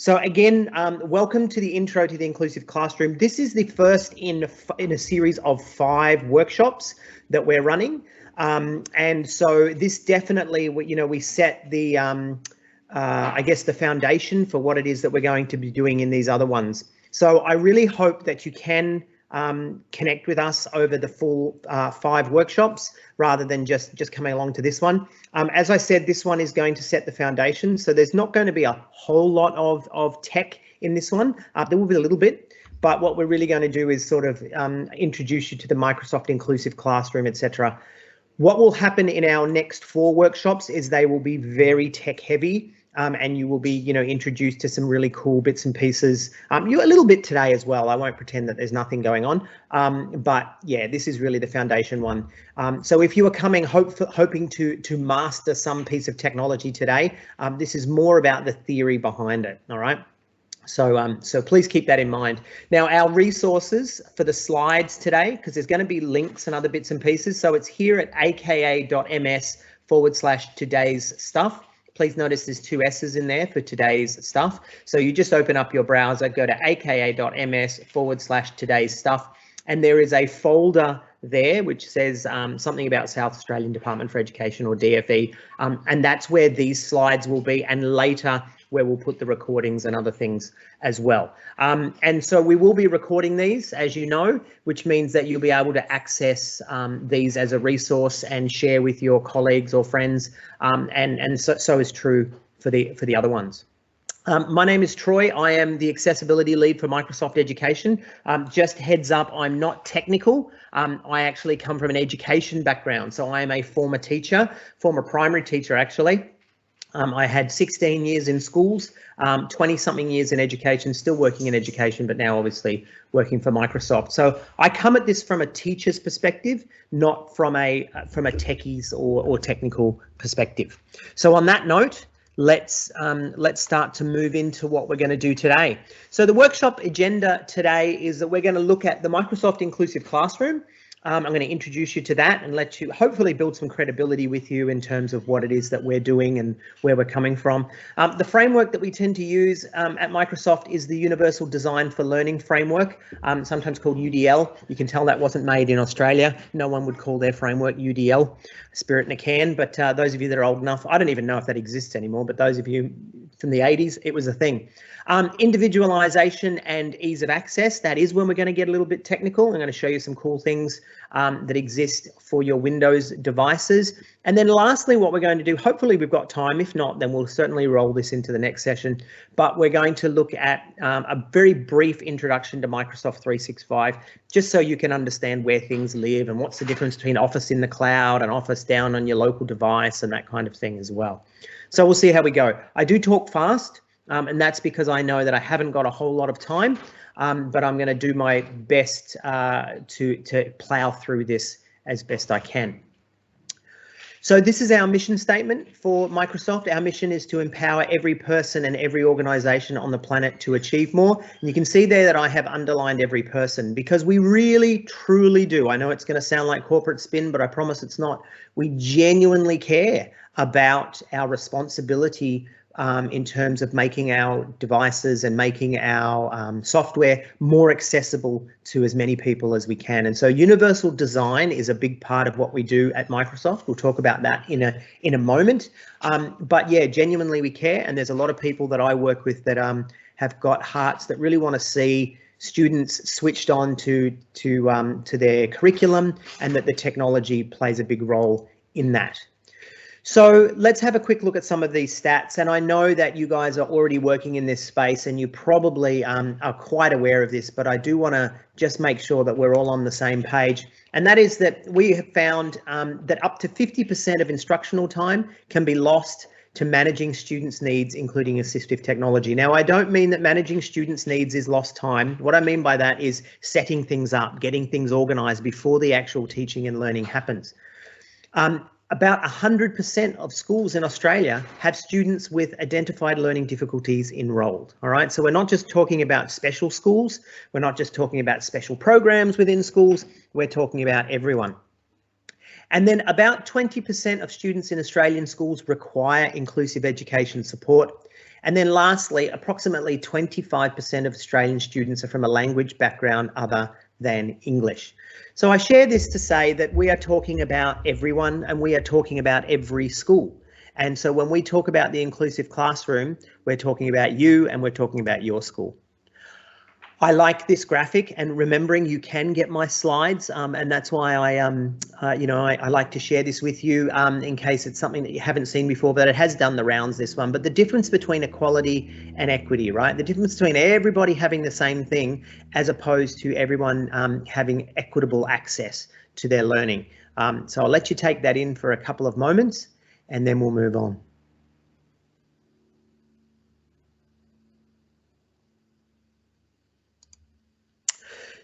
So again, welcome to the Intro to the Inclusive Classroom. This is the first in a series of 5 workshops that we're running. And so this definitely, we set the, I guess, the foundation for what it is that we're going to be doing in these other ones. So I really hope that you can connect with us over the full 5 workshops rather than just coming along to this one. As I said, this one is going to set the foundation, so there's not going to be a whole lot of tech in this one. There will be a little bit, but what we're really going to do is sort of introduce you to the Microsoft Inclusive Classroom, etc. What will happen in our next 4 workshops is they will be very tech heavy. And you will be, introduced to some really cool bits and pieces. A little bit today as well. I won't pretend that there's nothing going on. But yeah, this is really the foundation one. So if you are coming hoping to master some piece of technology today, this is more about the theory behind it. All right. So please keep that in mind. Now, our resources for the slides today, because there's going to be links and other bits and pieces. So it's here at aka.ms/today's stuff. Please notice there's 2 S's in there for today's stuff. So you just open up your browser, go to aka.ms/today's stuff, and there is a folder there which says something about South Australian Department for Education or DFE, and that's where these slides will be, and later where we'll put the recordings and other things as well. And so we will be recording these, as you know, which means that you'll be able to access these as a resource and share with your colleagues or friends, and so is true for the other ones. My name is Troy. I am the accessibility lead for Microsoft Education. Just heads up, I'm not technical. I actually come from an education background. So I am a former teacher, former primary teacher actually. I had 16 years in schools, 20 something years in education, still working in education, but now obviously working for Microsoft. So I come at this from a teacher's perspective, not from a techies or technical perspective. So on that note, let's start to move into what we're going to do today. So the workshop agenda today is that we're going to look at the Microsoft Inclusive Classroom. I'm going to introduce you to that and let you hopefully build some credibility with you in terms of what it is that we're doing and where we're coming from. The framework that we tend to use at Microsoft is the Universal Design for Learning framework, sometimes called UDL. You can tell that wasn't made in Australia. No one would call their framework UDL, spirit in a can, but those of you that are old enough, I don't even know if that exists anymore, but those of you from the 80s, it was a thing. Individualization and ease of access, that is when we're going to get a little bit technical. I'm going to show you some cool things that exist for your Windows devices. And then lastly, what we're going to do, hopefully we've got time. If not, then we'll certainly roll this into the next session. But we're going to look at a very brief introduction to Microsoft 365, just so you can understand where things live and what's the difference between Office in the cloud and Office down on your local device and that kind of thing as well. So we'll see how we go. I do talk fast. And that's because I know that I haven't got a whole lot of time, but I'm going to do my best to plow through this as best I can. So this is our mission statement for Microsoft. Our mission is to empower every person and every organization on the planet to achieve more. And you can see there that I have underlined every person because we really, truly do. I know it's going to sound like corporate spin, but I promise it's not. We genuinely care about our responsibility in terms of making our devices and making our software more accessible to as many people as we can. And so universal design is a big part of what we do at Microsoft. We'll talk about that in a moment. But yeah, genuinely we care. And there's a lot of people that I work with that have got hearts that really want to see students switched on to their curriculum and that the technology plays a big role in that. So let's have a quick look at some of these stats. And I know that you guys are already working in this space and you probably are quite aware of this, but I do want to just make sure that we're all on the same page. And that is that we have found that up to 50% of instructional time can be lost to managing students' needs, including assistive technology. Now, I don't mean that managing students' needs is lost time. What I mean by that is setting things up, getting things organized before the actual teaching and learning happens. About 100% of schools in Australia have students with identified learning difficulties enrolled. All right, so we're not just talking about special schools. We're not just talking about special programs within schools. We're talking about everyone. And then about 20% of students in Australian schools require inclusive education support. And then lastly, approximately 25% of Australian students are from a language background other than English. So I share this to say that we are talking about everyone and we are talking about every school. And so when we talk about the inclusive classroom, we're talking about you and we're talking about your school. I like this graphic, and remembering you can get my slides, and that's why I like to share this with you in case it's something that you haven't seen before, but it has done the rounds, this one. But the difference between equality and equity, right? The difference between everybody having the same thing as opposed to everyone having equitable access to their learning. So I'll let you take that in for a couple of moments and then we'll move on.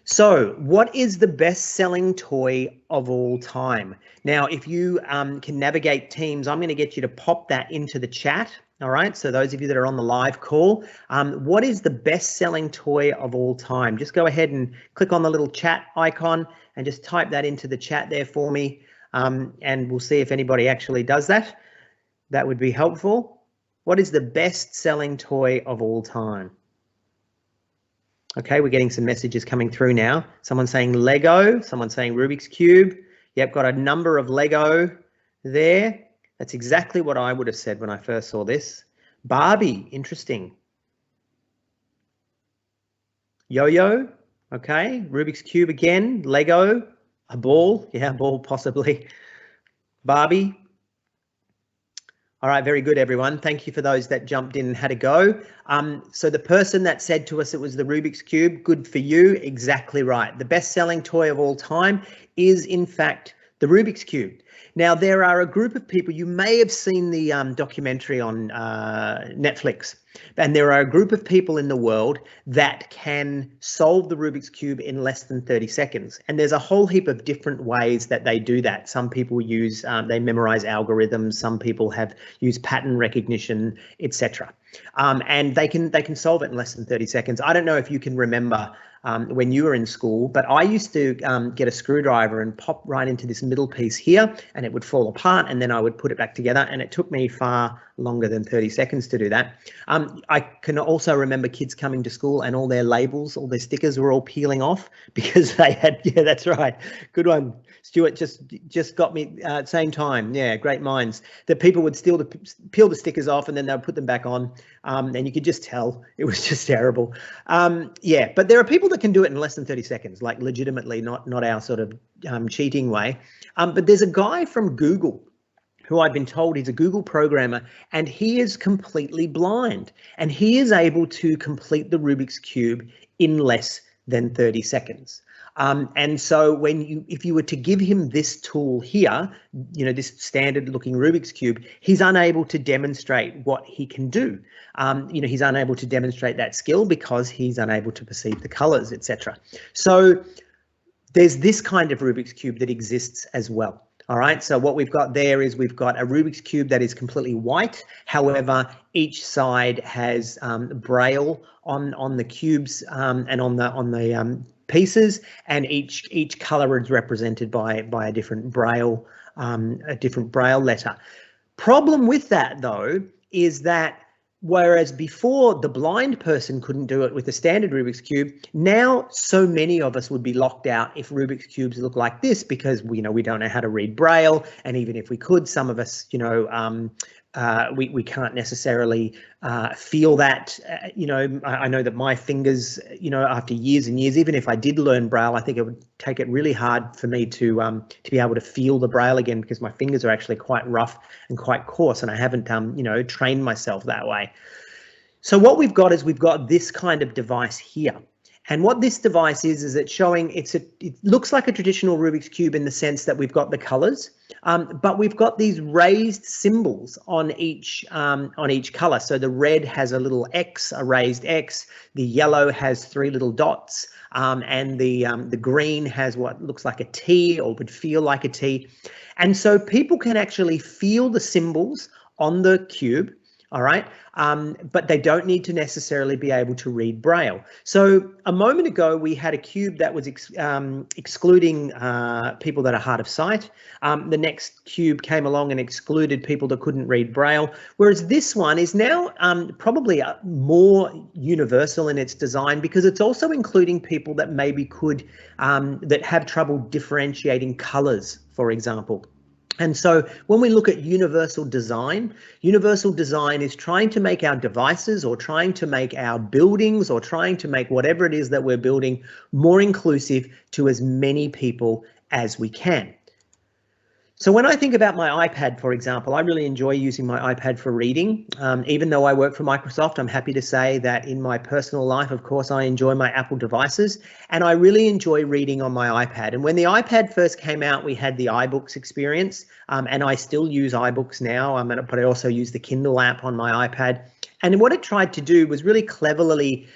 So what is the best-selling toy of all time? Now, if you can navigate Teams, I'm going to get you to pop that into the chat. All right, so those of you that are on the live call, what is the best-selling toy of all time? Just go ahead and click on the little chat icon and just type that into the chat there for me, and we'll see if anybody actually does that. That would be helpful. What is the best-selling toy of all time? Okay, we're getting some messages coming through now. Someone saying Lego, someone saying Rubik's Cube. Yep, got a number of Lego there. That's exactly what I would have said when I first saw this. Barbie, interesting. Yo-yo, okay. Rubik's Cube again. Lego, a ball. Yeah, a ball possibly. Barbie. All right, very good, everyone. Thank you for those that jumped in and had a go. So the person that said to us it was the Rubik's Cube, good for you, exactly right. The best-selling toy of all time is, in fact, the Rubik's Cube. Now, there are a group of people, you may have seen the documentary on Netflix, and there are a group of people in the world that can solve the Rubik's Cube in less than 30 seconds. And there's a whole heap of different ways that they do that. Some people use, they memorize algorithms, some people have used pattern recognition, etc. And they can solve it in less than 30 seconds. I don't know if you can remember when you were in school, but I used to get a screwdriver and pop right into this middle piece here and it would fall apart and then I would put it back together, and it took me far longer than 30 seconds to do that. I can also remember kids coming to school and all their labels, all their stickers were all peeling off because they had, yeah, that's right. Good one. Stuart just got me same time. Yeah, great minds. That people would peel the stickers off and then they'll put them back on, and you could just tell it was just terrible. Yeah, but there are people that can do it in less than 30 seconds, like legitimately, not our sort of cheating way. But there's a guy from Google who I've been told he's a Google programmer, and he is completely blind, and he is able to complete the Rubik's Cube in less than 30 seconds. And so if you were to give him this tool here, you know, this standard looking Rubik's Cube, he's unable to demonstrate what he can do. You know, he's unable to demonstrate that skill because he's unable to perceive the colors, etc. So there's this kind of Rubik's Cube that exists as well. All right, so what we've got there is we've got a Rubik's Cube that is completely white. However, each side has braille on the cubes and on the pieces, and each color is represented by a different braille letter. Problem with that though is that whereas before the blind person couldn't do it with a standard Rubik's Cube, now so many of us would be locked out if Rubik's Cubes look like this because we don't know how to read braille, and even if we could, some of us, you know, we can't necessarily feel that. You know, I know that my fingers, you know, after years and years, even if I did learn braille, I think it would take it really hard for me to be able to feel the braille again because my fingers are actually quite rough and quite coarse, and I haven't you know, trained myself that way. So what we've got is we've got this kind of device here. And what this device is it's showing it looks like a traditional Rubik's Cube in the sense that we've got the colors, but we've got these raised symbols on each color. So the red has a little X, a raised X. The yellow has 3 little dots, and the green has what looks like a T or would feel like a T. And so people can actually feel the symbols on the cube. All right. But they don't need to necessarily be able to read Braille. So a moment ago, we had a cube that was excluding people that are hard of sight. The next cube came along and excluded people that couldn't read Braille, whereas this one is now probably more universal in its design, because it's also including people that maybe could, that have trouble differentiating colours, for example. And so when we look at universal design is trying to make our devices, or trying to make our buildings, or trying to make whatever it is that we're building more inclusive to as many people as we can. So when I think about my iPad, for example, I really enjoy using my iPad for reading. Even though I work for Microsoft, I'm happy to say that in my personal life, of course, I enjoy my Apple devices, and I really enjoy reading on my iPad. And when the iPad first came out, we had the iBooks experience, and I still use iBooks now, but I also use the Kindle app on my iPad. And what it tried to do was really cleverly,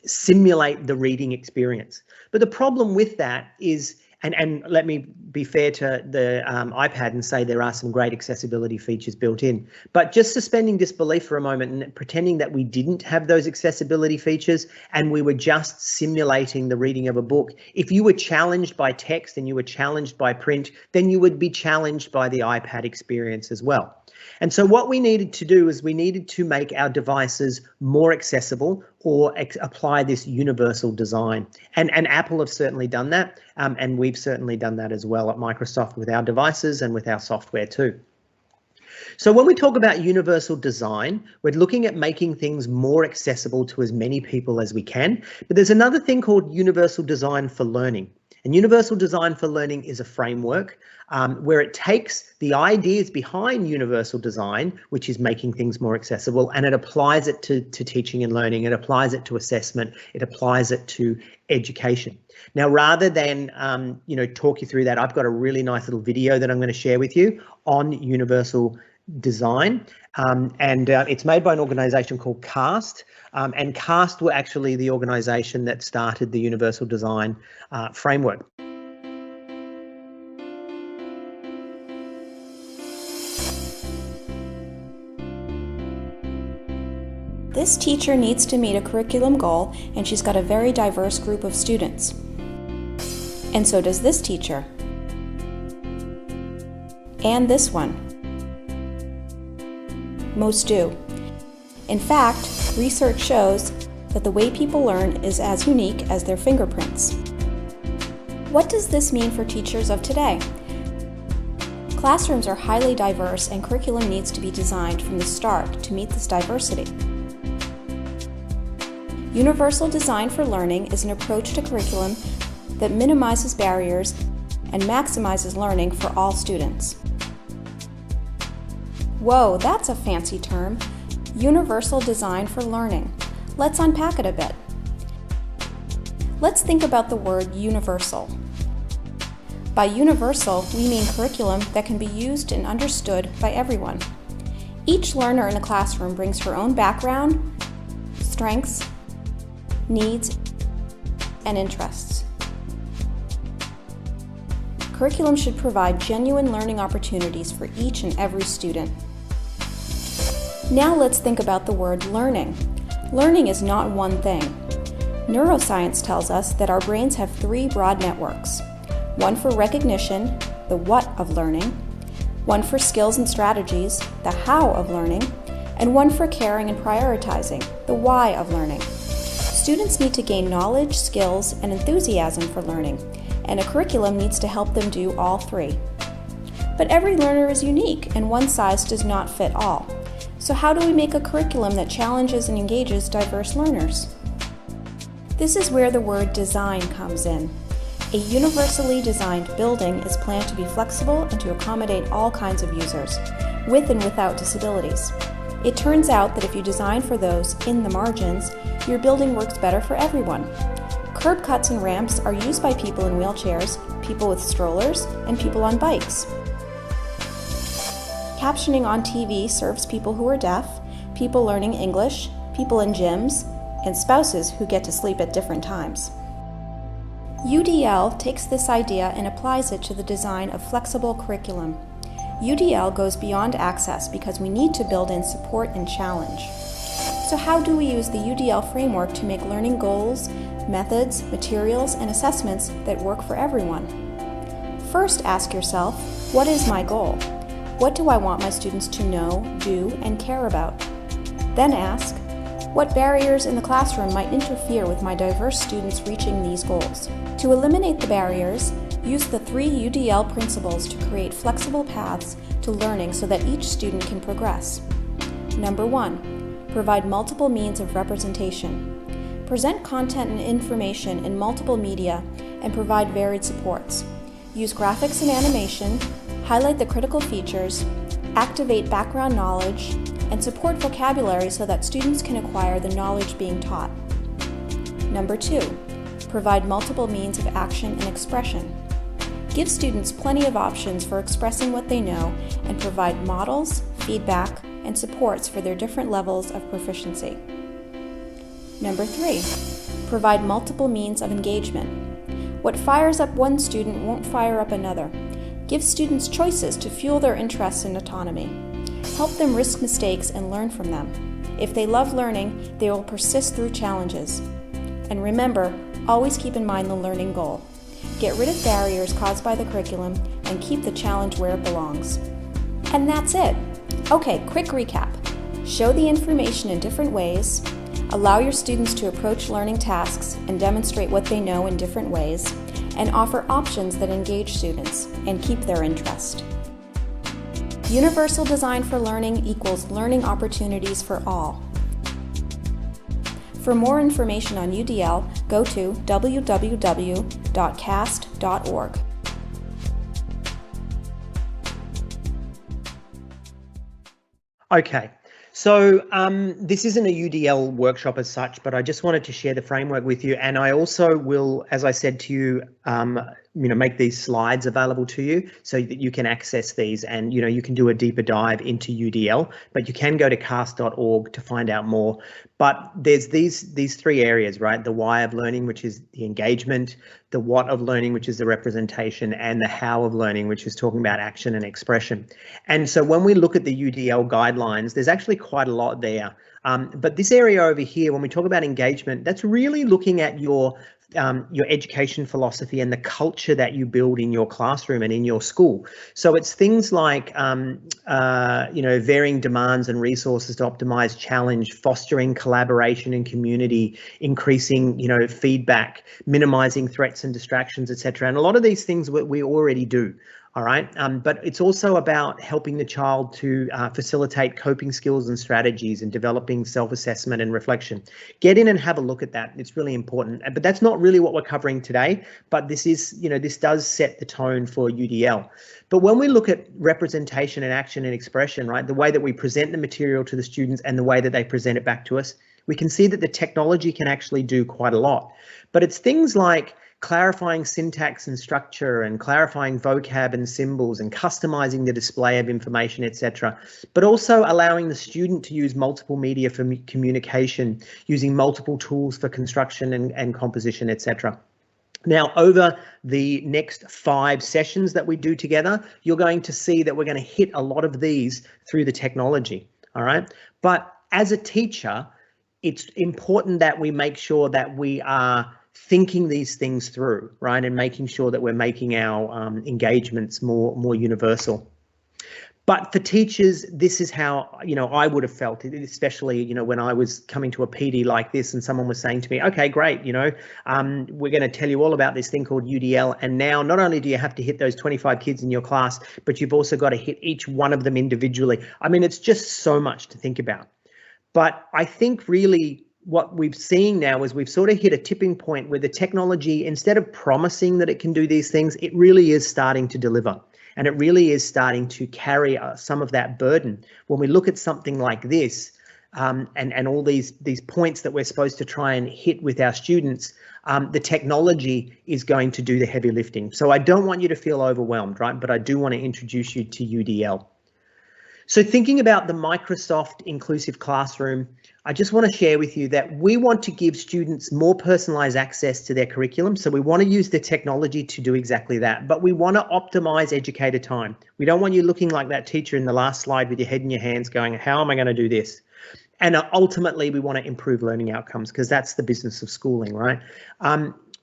simulate the reading experience. But the problem with that is, and let me be fair to the iPad and say there are some great accessibility features built in, but just suspending disbelief for a moment and pretending that we didn't have those accessibility features and we were just simulating the reading of a book. If you were challenged by text and you were challenged by print, then you would be challenged by the iPad experience as well. And so what we needed to do is we needed to make our devices more accessible, or apply this universal design. And Apple have certainly done that, and we've certainly done that as well at Microsoft with our devices and with our software too. So when we talk about universal design, we're looking at making things more accessible to as many people as we can. But there's another thing called universal design for learning. And universal design for learning is a framework where it takes the ideas behind universal design, which is making things more accessible, and it applies it to teaching and learning. It applies it to assessment. It applies it to education. Now, rather than talk you through that, I've got a really nice little video that I'm going to share with you on universal design, and it's made by an organisation called CAST. And CAST were actually the organisation that started the universal design framework. This teacher needs to meet a curriculum goal, and she's got a very diverse group of students. And so does this teacher. And this one. Most do. In fact, research shows that the way people learn is as unique as their fingerprints. What does this mean for teachers of today? Classrooms are highly diverse, and curriculum needs to be designed from the start to meet this diversity. Universal design for learning is an approach to curriculum that minimizes barriers and maximizes learning for all students. Whoa, that's a fancy term. Universal design for learning. Let's unpack it a bit. Let's think about the word universal. By universal, we mean curriculum that can be used and understood by everyone. Each learner in a classroom brings her own background, strengths, needs, and interests. Curriculum should provide genuine learning opportunities for each and every student. Now let's think about the word learning. Learning is not one thing. Neuroscience tells us that our brains have three broad networks. One for recognition, the what of learning, one for skills and strategies, the how of learning, and one for caring and prioritizing, the why of learning. Students need to gain knowledge, skills, and enthusiasm for learning, and a curriculum needs to help them do all three. But every learner is unique, and one size does not fit all. So how do we make a curriculum that challenges and engages diverse learners? This is where the word design comes in. A universally designed building is planned to be flexible and to accommodate all kinds of users, with and without disabilities. It turns out that if you design for those in the margins, your building works better for everyone. Curb cuts and ramps are used by people in wheelchairs, people with strollers, and people on bikes. Captioning on TV serves people who are deaf, people learning English, people in gyms, and spouses who get to sleep at different times. UDL takes this idea and applies it to the design of flexible curriculum. UDL goes beyond access because we need to build in support and challenge. So how do we use the UDL framework to make learning goals, methods, materials, and assessments that work for everyone? First, ask yourself, what is my goal? What do I want my students to know, do, and care about? Then ask, what barriers in the classroom might interfere with my diverse students reaching these goals? To eliminate the barriers, use the 3 UDL principles to create flexible paths to learning so that each student can progress. Number 1, provide multiple means of representation. Present content and information in multiple media and provide varied supports. Use graphics and animation, highlight the critical features, activate background knowledge, and support vocabulary so that students can acquire the knowledge being taught. Number 2, provide multiple means of action and expression. Give students plenty of options for expressing what they know and provide models, feedback, and supports for their different levels of proficiency. Number 3, provide multiple means of engagement. What fires up one student won't fire up another. Give students choices to fuel their interests and autonomy. Help them risk mistakes and learn from them. If they love learning, they will persist through challenges. And remember, always keep in mind the learning goal. Get rid of barriers caused by the curriculum and keep the challenge where it belongs. And that's it. Okay, quick recap. Show the information in different ways, allow your students to approach learning tasks and demonstrate what they know in different ways, and offer options that engage students and keep their interest. Universal design for learning equals learning opportunities for all. For more information on UDL, go to www.cast.org. Okay, so this isn't a UDL workshop as such, but I just wanted to share the framework with you. And I also will, as I said to you, make these slides available to you so that you can access these and, you can do a deeper dive into UDL, but you can go to cast.org to find out more. But there's these 3 areas, right? The why of learning, which is the engagement, the what of learning, which is the representation, and the how of learning, which is talking about action and expression. And so when we look at the UDL guidelines, there's actually quite a lot there. But this area over here, when we talk about engagement, that's really looking at your education philosophy and the culture that you build in your classroom and in your school. So it's things like, varying demands and resources to optimize challenge, fostering collaboration and community, increasing, feedback, minimizing threats and distractions, etc. And a lot of these things we already do. All right, but it's also about helping the child to facilitate coping skills and strategies and developing self-assessment and reflection. Get in and have a look at that. It's really important, but that's not really what we're covering today. But this is, this does set the tone for UDL. But when we look at representation and action and expression, right, the way that we present the material to the students and the way that they present it back to us, we can see that the technology can actually do quite a lot. But it's things like clarifying syntax and structure and clarifying vocab and symbols and customizing the display of information, etc. But also allowing the student to use multiple media for communication, using multiple tools for construction and composition, etc. Now, over the next 5 sessions that we do together, you're going to see that we're going to hit a lot of these through the technology. All right. But as a teacher, it's important that we make sure that we are thinking these things through, right, and making sure that we're making our engagements more universal. But for teachers, this is how, I would have felt, especially, when I was coming to a PD like this and someone was saying to me, okay, great, we're going to tell you all about this thing called UDL. And now not only do you have to hit those 25 kids in your class, but you've also got to hit each one of them individually. I mean, it's just so much to think about. But I think really what we've seen now is we've sort of hit a tipping point where the technology, instead of promising that it can do these things, it really is starting to deliver. And it really is starting to carry some of that burden. When we look at something like this and all these points that we're supposed to try and hit with our students, the technology is going to do the heavy lifting. So I don't want you to feel overwhelmed, right? But I do want to introduce you to UDL. So thinking about the Microsoft Inclusive Classroom, I just want to share with you that we want to give students more personalised access to their curriculum. So we want to use the technology to do exactly that, but we want to optimise educator time. We don't want you looking like that teacher in the last slide with your head in your hands going, how am I going to do this? And ultimately, we want to improve learning outcomes because that's the business of schooling, right?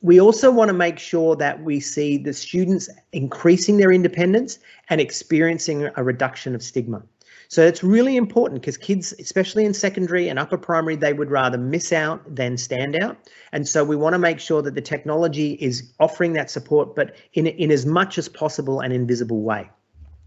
We also want to make sure that we see the students increasing their independence and experiencing a reduction of stigma. So it's really important because kids, especially in secondary and upper primary, they would rather miss out than stand out. And so we want to make sure that the technology is offering that support, but in as much as possible an invisible way.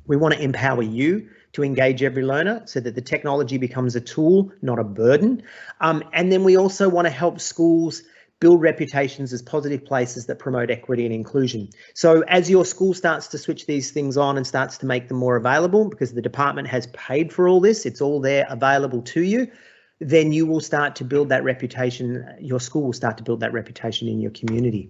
We want to empower you to engage every learner so that the technology becomes a tool, not a burden. And then we also want to help schools build reputations as positive places that promote equity and inclusion. So as your school starts to switch these things on and starts to make them more available, because the department has paid for all this, it's all there available to you, then you will start to build that reputation, your school will start to build that reputation in your community.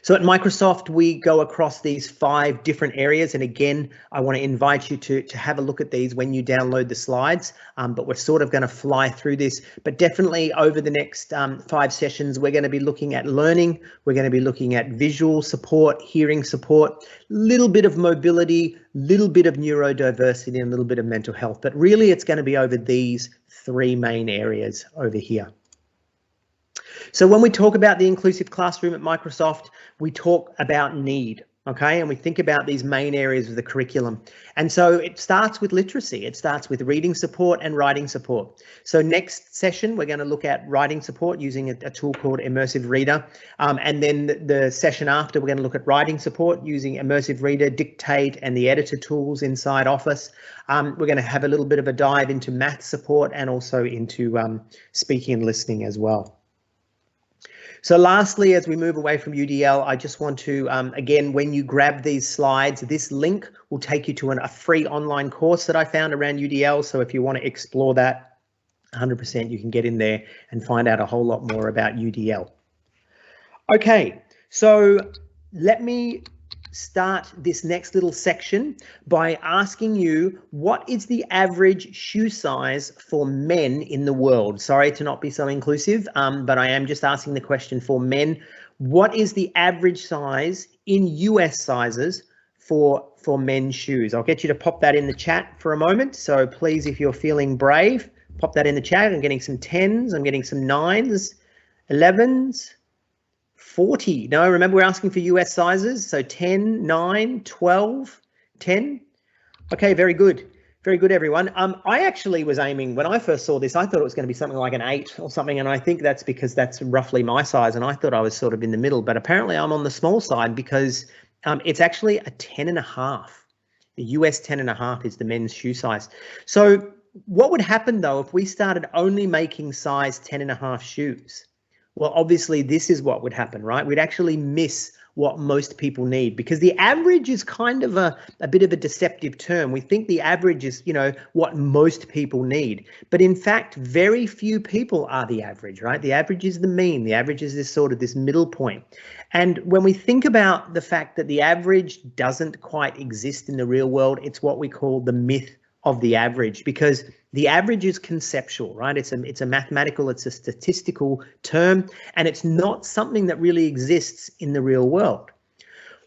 So at Microsoft, we go across these 5 different areas. And again, I want to invite you to have a look at these when you download the slides, but we're sort of going to fly through this. But definitely over the next 5 sessions, we're going to be looking at learning. We're going to be looking at visual support, hearing support, little bit of mobility, little bit of neurodiversity, and a little bit of mental health. But really, it's going to be over these 3 main areas over here. So when we talk about the inclusive classroom at Microsoft, we talk about need, okay? And we think about these main areas of the curriculum. And so it starts with literacy. It starts with reading support and writing support. So next session, we're going to look at writing support using a tool called Immersive Reader. And then the session after, we're going to look at writing support using Immersive Reader, Dictate, and the editor tools inside Office. We're going to have a little bit of a dive into math support and also into speaking and listening as well. So lastly, as we move away from UDL, I just want to, again, when you grab these slides, this link will take you to a free online course that I found around UDL. So if you want to explore that 100%, you can get in there and find out a whole lot more about UDL. Okay, so let me start this next little section by asking you, what is the average shoe size for men in the world? Sorry to not be so inclusive, but I am just asking the question for men. What is the average size in US sizes for men's shoes? I'll get you to pop that in the chat for a moment. So please, if you're feeling brave, pop that in the chat. I'm getting some 10s, I'm getting some 9s, 11s, 40. No, remember we're asking for US sizes. So 10, 9, 12, 10. Okay, very good. Very good, everyone. I actually was aiming, when I first saw this, I thought it was going to be something like an 8 or something. And I think that's because that's roughly my size. And I thought I was sort of in the middle, but apparently I'm on the small side because it's actually a 10.5. The US 10.5 is the men's shoe size. So what would happen though, if we started only making size 10.5 shoes? Well, obviously, this is what would happen, right? We'd actually miss what most people need, because the average is kind of a bit of a deceptive term. We think the average is, you know, what most people need. But in fact, very few people are the average, right? The average is the mean. The average is this sort of this middle point. And when we think about the fact that the average doesn't quite exist in the real world, it's what we call the myth of the average, because the average is conceptual, right? It's a mathematical, it's a statistical term, and it's not something that really exists in the real world.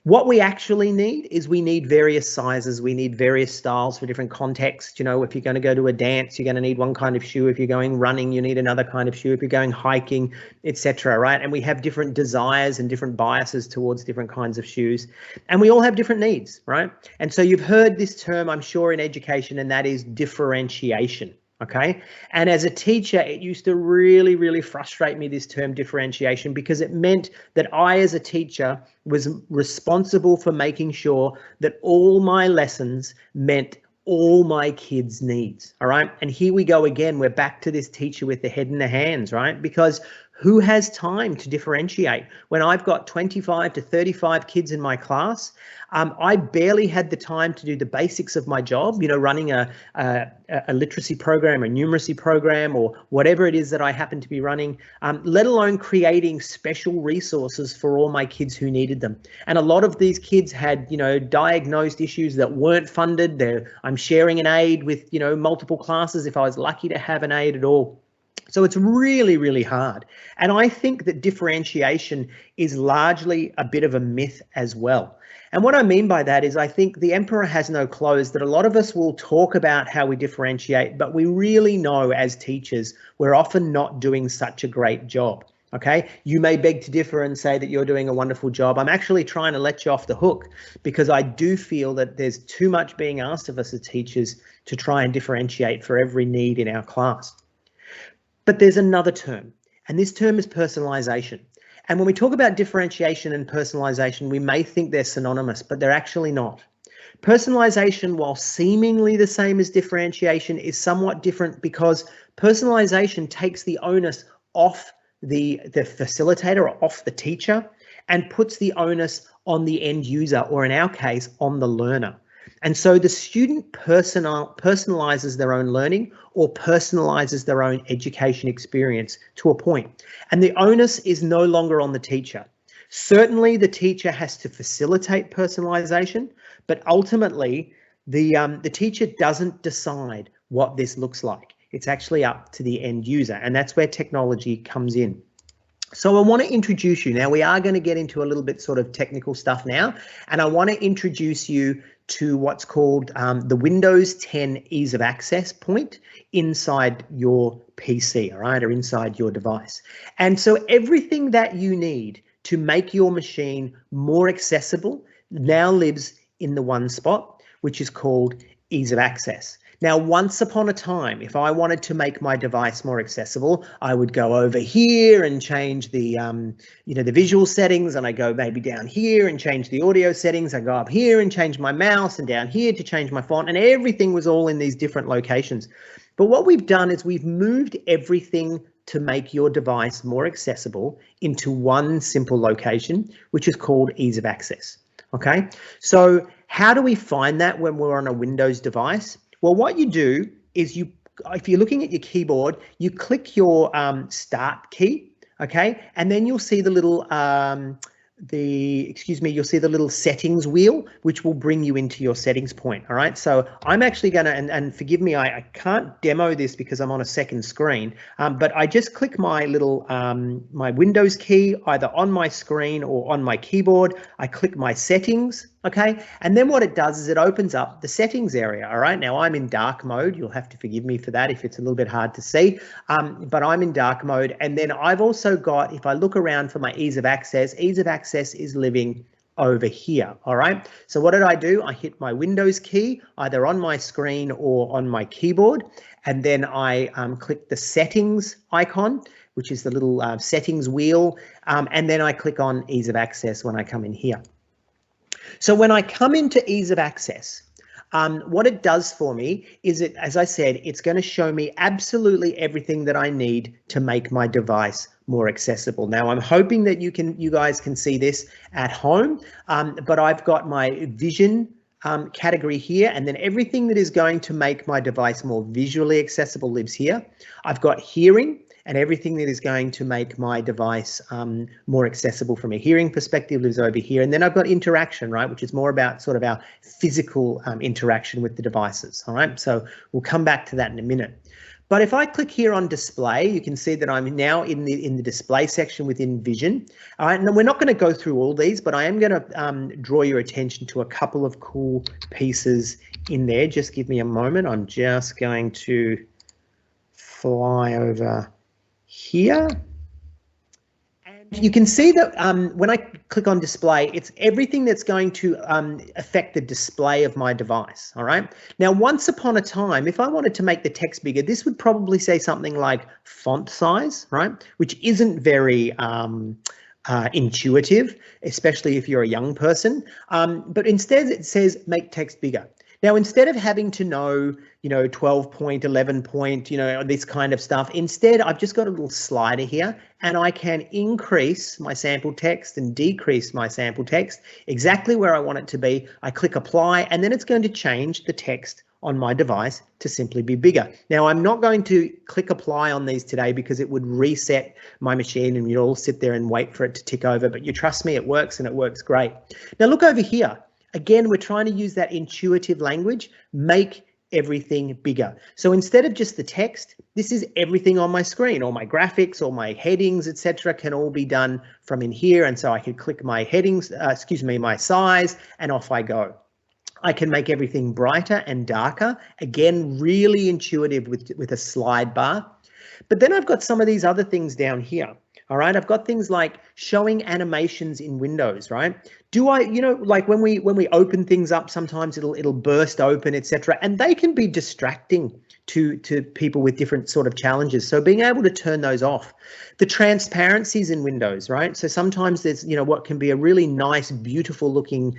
What we actually need is we need various sizes. We need various styles for different contexts. You know, if you're going to go to a dance, you're going to need one kind of shoe. If you're going running, you need another kind of shoe. If you're going hiking, etc., right? And we have different desires and different biases towards different kinds of shoes. And we all have different needs, right? And so you've heard this term, I'm sure, in education, and that is differentiation. Okay. And as a teacher, it used to really, really frustrate me, this term differentiation, because it meant that I, as a teacher, was responsible for making sure that all my lessons meant all my kids' needs. All right. And here we go again. We're back to this teacher with the head in the hands, right? Because Who has time to differentiate? When I've got 25 to 35 kids in my class, I barely had the time to do the basics of my job, you know, running a literacy program, a numeracy program, or whatever it is that I happen to be running, let alone creating special resources for all my kids who needed them. And a lot of these kids had, you know, diagnosed issues that weren't funded. I'm sharing an aid with, you know, multiple classes if I was lucky to have an aid at all. So it's really, really hard. And I think that differentiation is largely a bit of a myth as well. And what I mean by that is I think the emperor has no clothes, that a lot of us will talk about how we differentiate, but we really know as teachers, we're often not doing such a great job. Okay, you may beg to differ and say that you're doing a wonderful job. I'm actually trying to let you off the hook, because I do feel that there's too much being asked of us as teachers to try and differentiate for every need in our class. But there's another term, and this term is personalisation. And when we talk about differentiation and personalisation, we may think they're synonymous, but they're actually not. Personalisation, while seemingly the same as differentiation, is somewhat different, because personalisation takes the onus off the facilitator or off the teacher and puts the onus on the end user, or in our case, on the learner. And so the student personalizes their own learning, or personalizes their own education experience to a point. And the onus is no longer on the teacher. Certainly the teacher has to facilitate personalization, but ultimately the teacher doesn't decide what this looks like. It's actually up to the end user, and that's where technology comes in. So I want to introduce you. Now, we are going to get into a little bit sort of technical stuff now, and I want to introduce you to what's called the Windows 10 ease of access point inside your PC, all right, or inside your device. And so everything that you need to make your machine more accessible now lives in the one spot, which is called ease of access. Now, once upon a time, if I wanted to make my device more accessible, I would go over here and change the, the visual settings, and I go maybe down here and change the audio settings. I go up here and change my mouse, and down here to change my font, and everything was all in these different locations. But what we've done is we've moved everything to make your device more accessible into one simple location, which is called ease of access. Okay, so how do we find that when we're on a Windows device? Well, what you do is if you're looking at your keyboard, you click your start key, okay, and then you'll see the little you'll see the little settings wheel, which will bring you into your settings point. All right, so I'm actually going to, and forgive me, I can't demo this because I'm on a second screen, but I just click my little my Windows key either on my screen or on my keyboard. I click my settings. Okay, and then what it does is it opens up the settings area. All right, now I'm in dark mode. You'll have to forgive me for that if it's a little bit hard to see, but I'm in dark mode. And then I've also got, if I look around for my ease of access is living over here. All right, so what did I do? I hit my Windows key either on my screen or on my keyboard, and then I click the settings icon, which is the little settings wheel, and then I click on ease of access when I come in here. So when I come into ease of access, what it does for me is it, as I said, it's going to show me absolutely everything that I need to make my device more accessible. Now, I'm hoping that you guys can see this at home, but I've got my vision category here, and then everything that is going to make my device more visually accessible lives here. I've got hearing, and everything that is going to make my device more accessible from a hearing perspective lives over here. And then I've got interaction, right, which is more about sort of our physical interaction with the devices. All right, so we'll come back to that in a minute. But if I click here on display, you can see that I'm now in the display section within vision. All right, and we're not going to go through all these, but I am going to draw your attention to a couple of cool pieces in there. Just give me a moment. I'm just going to fly over here, and you can see that when I click on display, it's everything that's going to affect the display of my device. All right, now once upon a time, if I wanted to make the text bigger, this would probably say something like font size, right, which isn't very intuitive, especially if you're a young person, but instead it says make text bigger. Now, instead of having to know, 12 point, 11 point, this kind of stuff, instead, I've just got a little slider here, and I can increase my sample text and decrease my sample text exactly where I want it to be. I click apply, and then it's going to change the text on my device to simply be bigger. Now, I'm not going to click apply on these today because it would reset my machine and you'd all sit there and wait for it to tick over, but you trust me, it works, and it works great. Now, look over here. Again, we're trying to use that intuitive language, make everything bigger. So instead of just the text, this is everything on my screen. All my graphics, all my headings, etc., can all be done from in here. And so I can click my headings, my size, and off I go. I can make everything brighter and darker. Again, really intuitive with a slide bar. But then I've got some of these other things down here. All right, I've got things like showing animations in Windows, right? Do I, like when we open things up, sometimes it'll burst open, etc., and they can be distracting to people with different sort of challenges. So being able to turn those off. The transparencies in Windows, right? So sometimes there's, what can be a really nice, beautiful looking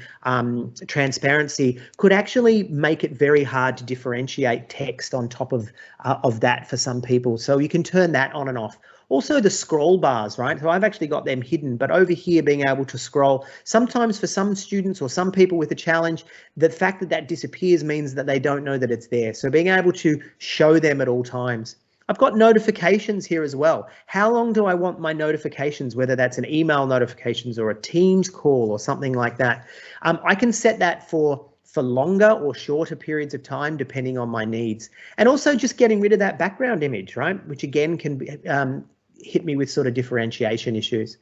transparency could actually make it very hard to differentiate text on top of that for some people. So you can turn that on and off. Also the scroll bars, right? So I've actually got them hidden, but over here being able to scroll, sometimes for some students or some people with a challenge, the fact that that disappears means that they don't know that it's there. So being able to show them at all times. I've got notifications here as well. How long do I want my notifications, whether that's an email notifications or a Teams call or something like that? I can set that for longer or shorter periods of time, depending on my needs. And also just getting rid of that background image, right? Which again can be, hit me with sort of differentiation issues.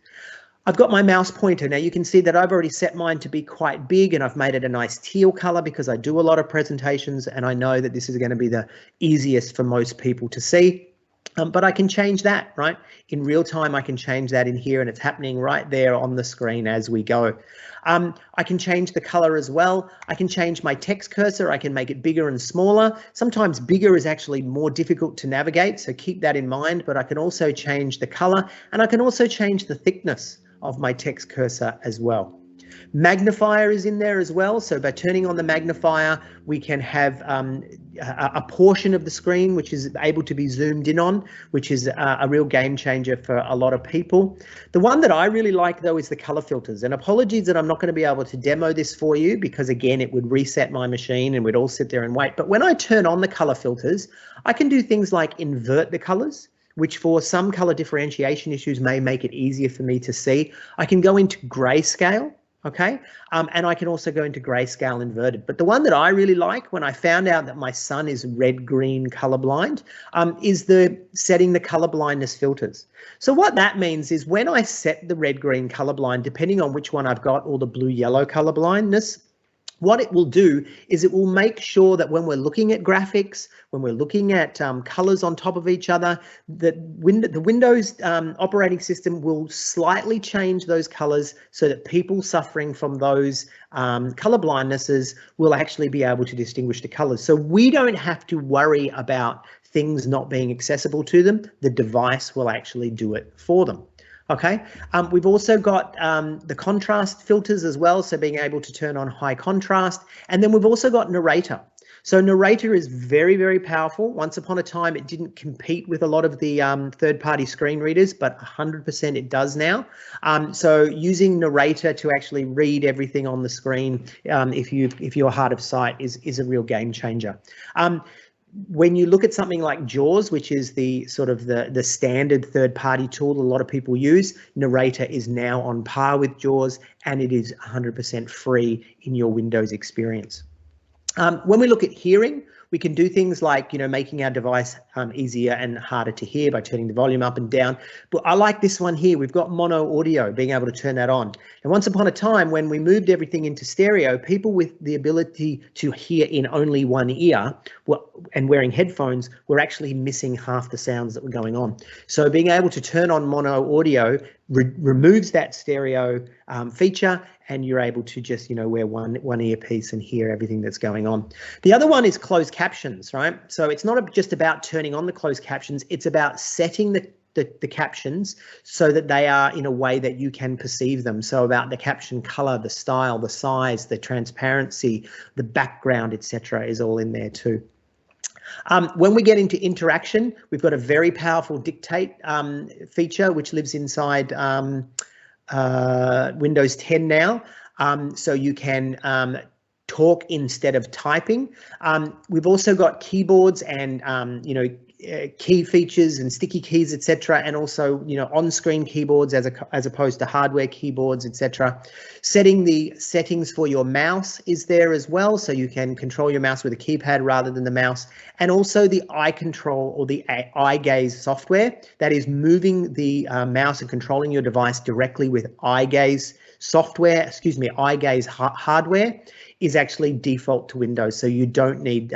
I've got my mouse pointer. Now you can see that I've already set mine to be quite big, and I've made it a nice teal color because I do a lot of presentations and I know that this is going to be the easiest for most people to see. But I can change that, right? In real time, I can change that in here, and it's happening right there on the screen as we go. I can change the color as well. I can change my text cursor. I can make it bigger and smaller. Sometimes bigger is actually more difficult to navigate, so keep that in mind. But I can also change the color, and I can also change the thickness of my text cursor as well. Magnifier is in there as well. So by turning on the magnifier, we can have a portion of the screen which is able to be zoomed in on, which is a real game changer for a lot of people. The one that I really like though is the color filters, and apologies that I'm not going to be able to demo this for you because again it would reset my machine and we'd all sit there and wait. But when I turn on the color filters, I can do things like invert the colors, which for some color differentiation issues may make it easier for me to see. I can go into grayscale. Okay, and I can also go into grayscale inverted. But the one that I really like when I found out that my son is red-green colorblind is setting the color blindness filters. So what that means is when I set the red-green colorblind, depending on which one I've got, or the blue-yellow color blindness, what it will do is it will make sure that when we're looking at graphics, when we're looking at colors on top of each other, the Windows operating system will slightly change those colors so that people suffering from those color blindnesses will actually be able to distinguish the colors. So we don't have to worry about things not being accessible to them. The device will actually do it for them. Okay, we've also got the contrast filters as well, so being able to turn on high contrast. And then we've also got narrator. So narrator is very, very powerful. Once upon a time, it didn't compete with a lot of the third-party screen readers, but 100% it does now. So using narrator to actually read everything on the screen, if you're hard of sight, is a real game changer. When you look at something like JAWS, which is the sort of the standard third-party tool a lot of people use, narrator is now on par with JAWS, and it is 100% free in your Windows experience. When we look at hearing, we can do things like, making our device easier and harder to hear by turning the volume up and down. But I like this one here. We've got mono audio, being able to turn that on. And once upon a time, when we moved everything into stereo, people with the ability to hear in only one ear and wearing headphones were actually missing half the sounds that were going on. So being able to turn on mono audio removes that stereo feature, and you're able to just, wear one earpiece and hear everything that's going on. The other one is closed captions, right? So it's not just about turning on the closed captions, it's about setting the captions so that they are in a way that you can perceive them. So about the caption color, the style, the size, the transparency, the background, etc. is all in there too. When we get into interaction, we've got a very powerful dictate feature which lives inside Windows 10 now. So you can talk instead of typing. We've also got keyboards and key features and sticky keys, etc., and also on-screen keyboards as opposed to hardware keyboards, etc. Setting the settings for your mouse is there as well, so you can control your mouse with a keypad rather than the mouse, and also the eye control or the eye gaze software, that is moving the mouse and controlling your device directly with eye gaze software, eye gaze hardware, is actually default to Windows, so you don't need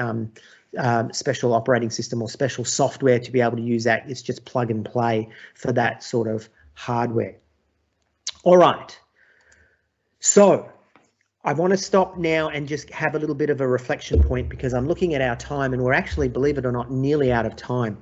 special operating system or special software to be able to use that. It's just plug and play for that sort of hardware. All right, so I want to stop now and just have a little bit of a reflection point, because I'm looking at our time and we're actually, believe it or not, nearly out of time.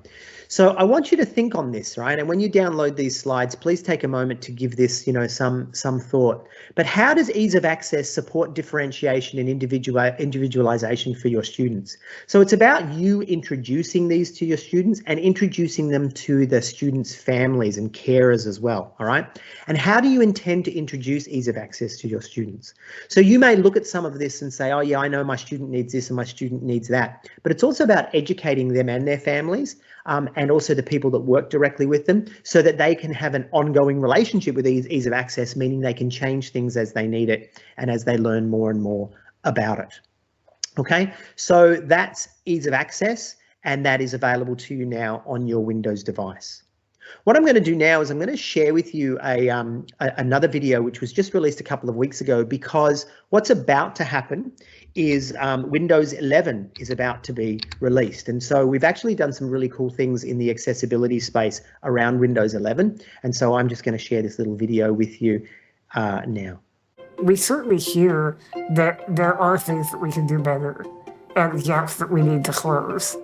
So I want you to think on this, right? And when you download these slides, please take a moment to give this, some thought. But how does ease of access support differentiation and individualization for your students? So it's about you introducing these to your students and introducing them to the students' families and carers as well, all right? And how do you intend to introduce ease of access to your students? So you may look at some of this and say, oh yeah, I know my student needs this and my student needs that. But it's also about educating them and their families, and also the people that work directly with them, so that they can have an ongoing relationship with ease of access, meaning they can change things as they need it and as they learn more and more about it. Okay, so that's ease of access, and that is available to you now on your Windows device. What I'm going to do now is I'm going to share with you another video which was just released a couple of weeks ago, because what's about to happen is Windows 11 is about to be released. And so we've actually done some really cool things in the accessibility space around Windows 11. And so I'm just going to share this little video with you now. We certainly hear that there are things that we can do better and gaps that we need to close.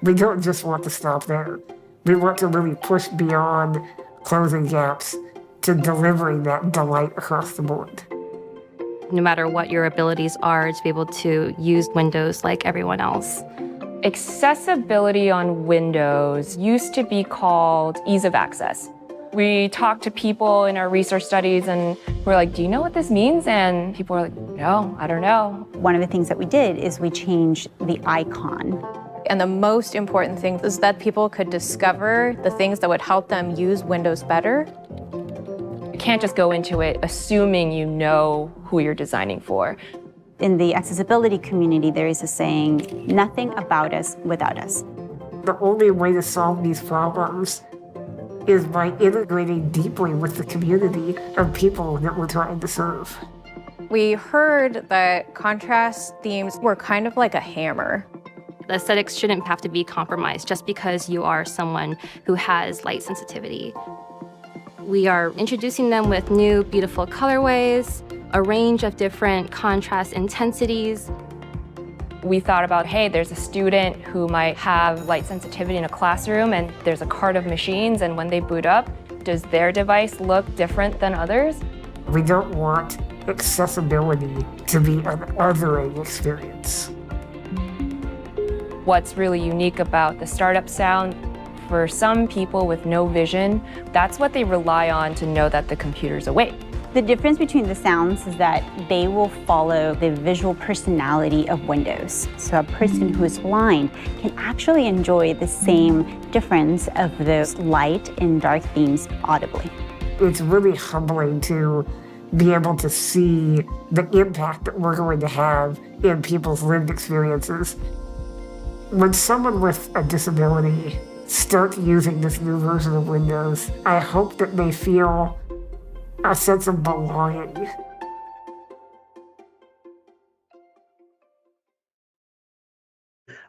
We don't just want to stop there. We want to really push beyond closing gaps to delivering that delight across the board. No matter what your abilities are, to be able to use Windows like everyone else. Accessibility on Windows used to be called ease of access. We talked to people in our research studies and we're like, do you know what this means? And people were like, no, I don't know. One of the things that we did is we changed the icon. And the most important thing is that people could discover the things that would help them use Windows better. You can't just go into it assuming you know who you're designing for. In the accessibility community, there is a saying, nothing about us without us. The only way to solve these problems is by integrating deeply with the community of people that we're trying to serve. We heard that contrast themes were kind of like a hammer. The aesthetics shouldn't have to be compromised just because you are someone who has light sensitivity. We are introducing them with new, beautiful colorways, a range of different contrast intensities. We thought about, hey, there's a student who might have light sensitivity in a classroom and there's a cart of machines, and when they boot up, does their device look different than others? We don't want accessibility to be an othering experience. What's really unique about the startup sound, for some people with no vision, that's what they rely on to know that the computer's awake. The difference between the sounds is that they will follow the visual personality of Windows. So a person who is blind can actually enjoy the same difference of those light and dark themes audibly. It's really humbling to be able to see the impact that we're going to have in people's lived experiences. When someone with a disability starts using this new version of Windows, I hope that they feel a sense of belonging.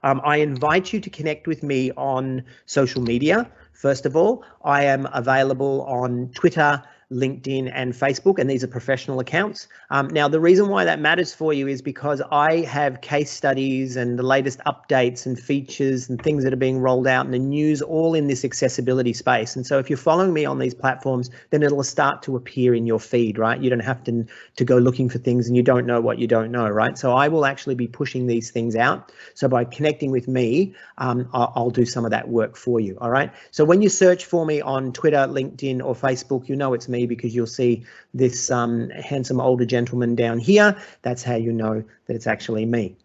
I invite you to connect with me on social media. First of all, I am available on Twitter, LinkedIn and Facebook, and these are professional accounts. Now, the reason why that matters for you is because I have case studies and the latest updates and features and things that are being rolled out in the news, all in this accessibility space. And so if you're following me on these platforms, then it'll start to appear in your feed, right? You don't have to go looking for things and you don't know what you don't know, right? So I will actually be pushing these things out. So by connecting with me, I'll do some of that work for you, all right? So when you search for me on Twitter, LinkedIn, or Facebook, you know it's me because you'll see this handsome older gentleman down here. That's how you know that it's actually me.